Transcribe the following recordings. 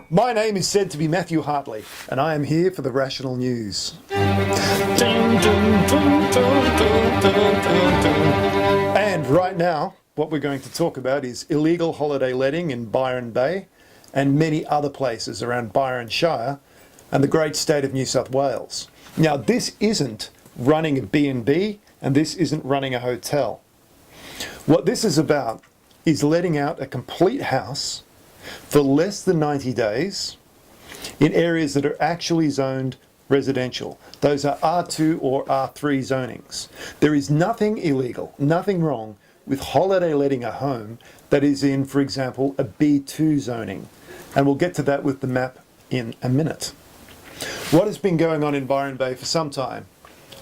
My name is said to be Matthew Hartley, and I am here for the Rational News. And right now, what we're going to talk about is illegal holiday letting in Byron Bay and many other places around Byron Shire and the great state of New South Wales. Now, this isn't running a B&B and this isn't running a hotel. What this is about is letting out a complete house for less than 90 days in areas that are actually zoned residential. Those are R2 or R3 zonings. There is nothing illegal, nothing wrong with holiday letting a home that is in, for example, a B2 zoning. And we'll get to that with the map in a minute. What has been going on in Byron Bay for some time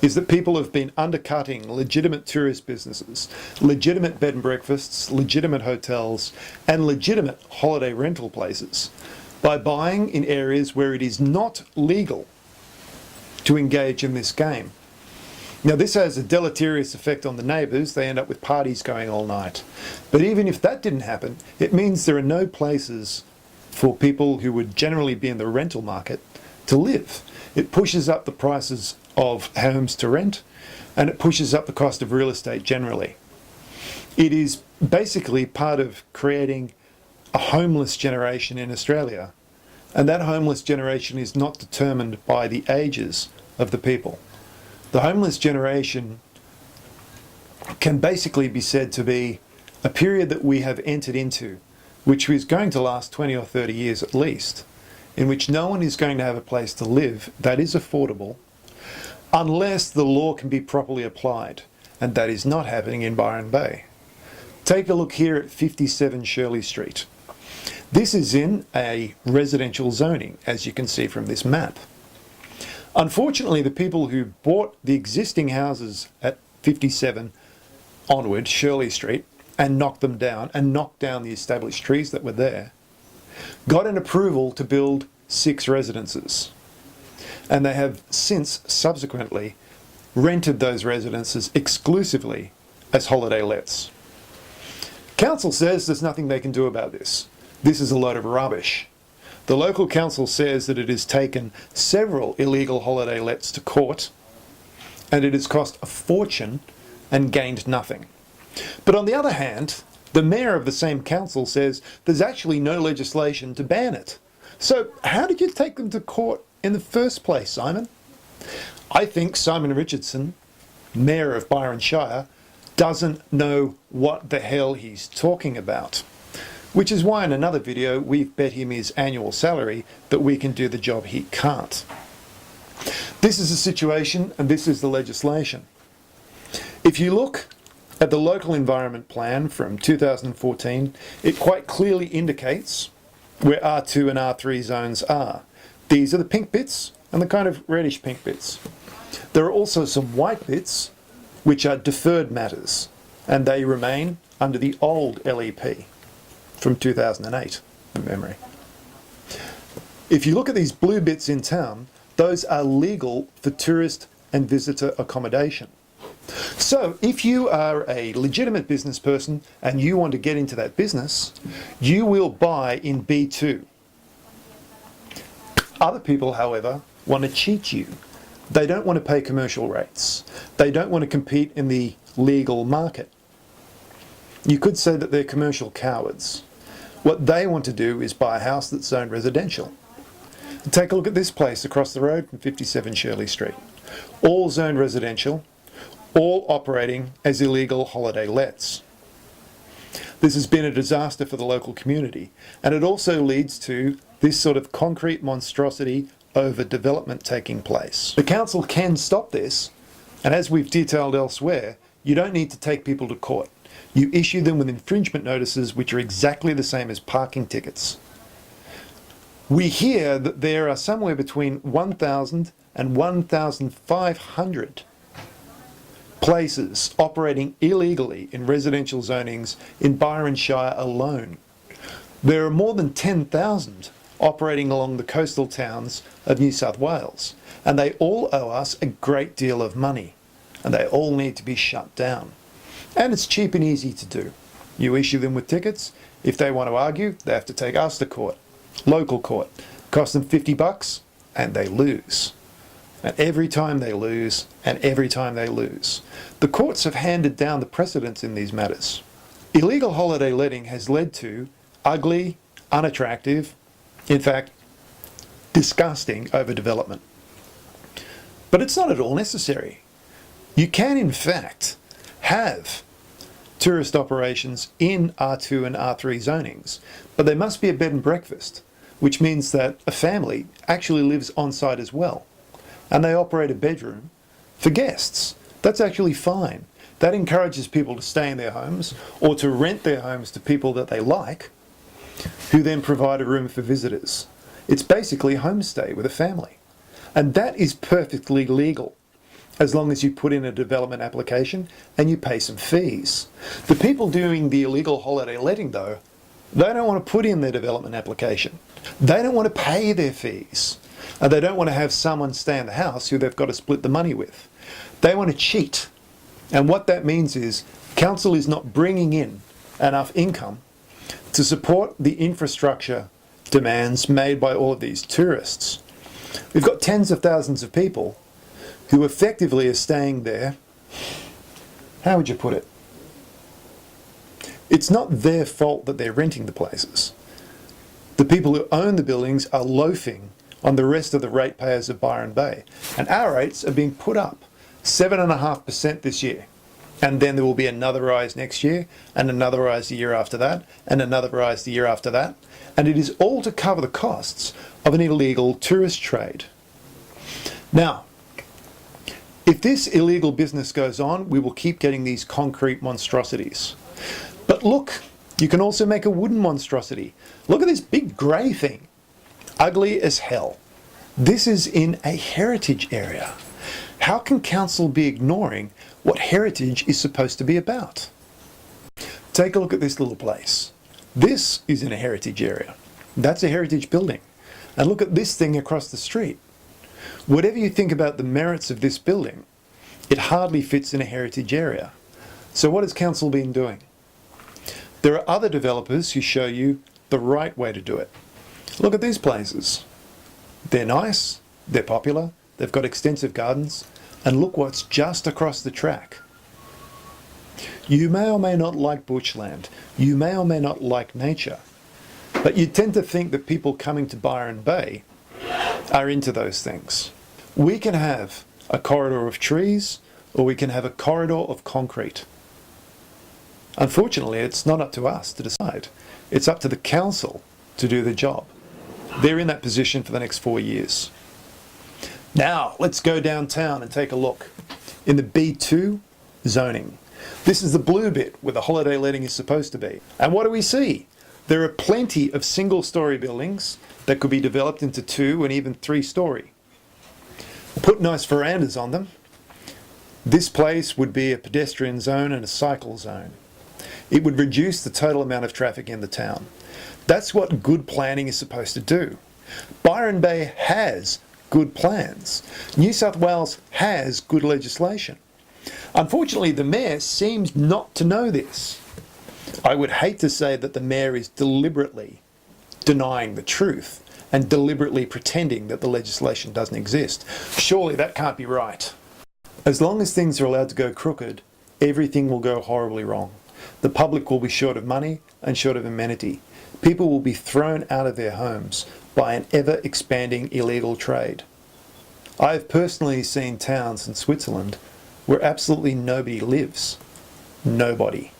is that people have been undercutting legitimate tourist businesses, legitimate bed and breakfasts, legitimate hotels, and legitimate holiday rental places by buying in areas where it is not legal to engage in this game. Now, this has a deleterious effect on the neighbours. They end up with parties going all night. But even if that didn't happen, it means there are no places for people who would generally be in the rental market to live. It pushes up the prices of homes to rent, and it pushes up the cost of real estate generally. It is basically part of creating a homeless generation in Australia, and that homeless generation is not determined by the ages of the people. The homeless generation can basically be said to be a period that we have entered into, which is going to last 20 or 30 years at least, in which no one is going to have a place to live that is affordable unless the law can be properly applied, and that is not happening in Byron Bay. Take a look here at 57 Shirley Street. This is in a residential zoning, as you can see from this map. Unfortunately, the people who bought the existing houses at 57 onward, Shirley Street, and knocked them down, and knocked down the established trees that were there, got an approval to build 6 residences. And they have since subsequently rented those residences exclusively as holiday lets. Council says there's nothing they can do about this. This is a load of rubbish. The local council says that it has taken several illegal holiday lets to court, and it has cost a fortune and gained nothing. But on the other hand, the mayor of the same council says there's actually no legislation to ban it. So how did you take them to court in the first place, Simon? I think Simon Richardson, mayor of Byron Shire, doesn't know what the hell he's talking about. Which is why in another video we've bet him his annual salary that we can do the job he can't. This is the situation and this is the legislation. If you look at the local environment plan from 2014, it quite clearly indicates where R2 and R3 zones are. These are the pink bits and the kind of reddish pink bits. There are also some white bits which are deferred matters, and they remain under the old LEP from 2008, from memory. If you look at these blue bits in town, those are legal for tourist and visitor accommodation. So if you are a legitimate business person and you want to get into that business, you will buy in B2. Other people, however, want to cheat you. They don't want to pay commercial rates. They don't want to compete in the legal market. You could say that they're commercial cowards. What they want to do is buy a house that's zoned residential. Take a look at this place across the road from 57 Shirley Street. All zoned residential, all operating as illegal holiday lets. This has been a disaster for the local community, and it also leads to this sort of concrete monstrosity over development taking place. The council can stop this, and as we've detailed elsewhere, you don't need to take people to court. You issue them with infringement notices which are exactly the same as parking tickets. We hear that there are somewhere between 1,000 and 1,500 places operating illegally in residential zonings in Byron Shire alone. There are more than 10,000 operating along the coastal towns of New South Wales, and they all owe us a great deal of money, and they all need to be shut down. And it's cheap and easy to do. You issue them with tickets. If they want to argue, they have to take us to court. Local court. Cost them $50 and they lose. And every time they lose, and every time they lose. The courts have handed down the precedents in these matters. Illegal holiday letting has led to ugly, unattractive, in fact, disgusting overdevelopment. But it's not at all necessary. You can, in fact, have tourist operations in R2 and R3 zonings, but they must be a bed and breakfast, which means that a family actually lives on site as well, and they operate a bedroom for guests. That's actually fine. That encourages people to stay in their homes or to rent their homes to people that they like, who then provide a room for visitors. It's basically a homestay with a family. And that is perfectly legal, as long as you put in a development application and you pay some fees. The people doing the illegal holiday letting, though, they don't want to put in their development application. They don't want to pay their fees. And they don't want to have someone stay in the house who they've got to split the money with. They want to cheat. And what that means is council is not bringing in enough income to support the infrastructure demands made by all of these tourists. We've got tens of thousands of people who effectively are staying there. How would you put it? It's not their fault that they're renting the places. The people who own the buildings are loafing on the rest of the ratepayers of Byron Bay. And our rates are being put up 7.5% this year. And then there will be another rise next year, and another rise the year after that, and another rise the year after that. And it is all to cover the costs of an illegal tourist trade. Now, if this illegal business goes on, we will keep getting these concrete monstrosities. But look, you can also make a wooden monstrosity. Look at this big grey thing. Ugly as hell. This is in a heritage area. How can council be ignoring what heritage is supposed to be about? Take a look at this little place. This is in a heritage area. That's a heritage building. And look at this thing across the street. Whatever you think about the merits of this building, it hardly fits in a heritage area. So what has council been doing? There are other developers who show you the right way to do it. Look at these places. They're nice, they're popular, they've got extensive gardens, and look what's just across the track. You may or may not like bushland, you may or may not like nature, but you tend to think that people coming to Byron Bay are into those things. We can have a corridor of trees, or we can have a corridor of concrete. Unfortunately, it's not up to us to decide. It's up to the council to do the job. They're in that position for the next 4 years. Now, let's go downtown and take a look. In the B2 zoning. This is the blue bit where the holiday letting is supposed to be. And what do we see? There are plenty of single-story buildings that could be developed into 2 and even 3-story. Put nice verandas on them. This place would be a pedestrian zone and a cycle zone. It would reduce the total amount of traffic in the town. That's what good planning is supposed to do. Byron Bay has good plans. New South Wales has good legislation. Unfortunately, the mayor seems not to know this. I would hate to say that the mayor is deliberately denying the truth and deliberately pretending that the legislation doesn't exist. Surely that can't be right. As long as things are allowed to go crooked, everything will go horribly wrong. The public will be short of money and short of amenity. People will be thrown out of their homes by an ever-expanding illegal trade. I have personally seen towns in Switzerland where absolutely nobody lives. Nobody.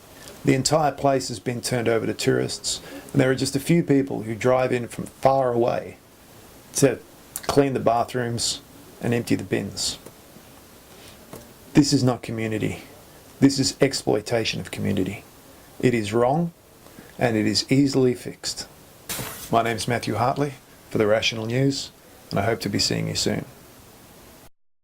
The entire place has been turned over to tourists, and there are just a few people who drive in from far away to clean the bathrooms and empty the bins. This is not community. This is exploitation of community. It is wrong, and it is easily fixed. My name's Matthew Hartley for The Rational News, and I hope to be seeing you soon.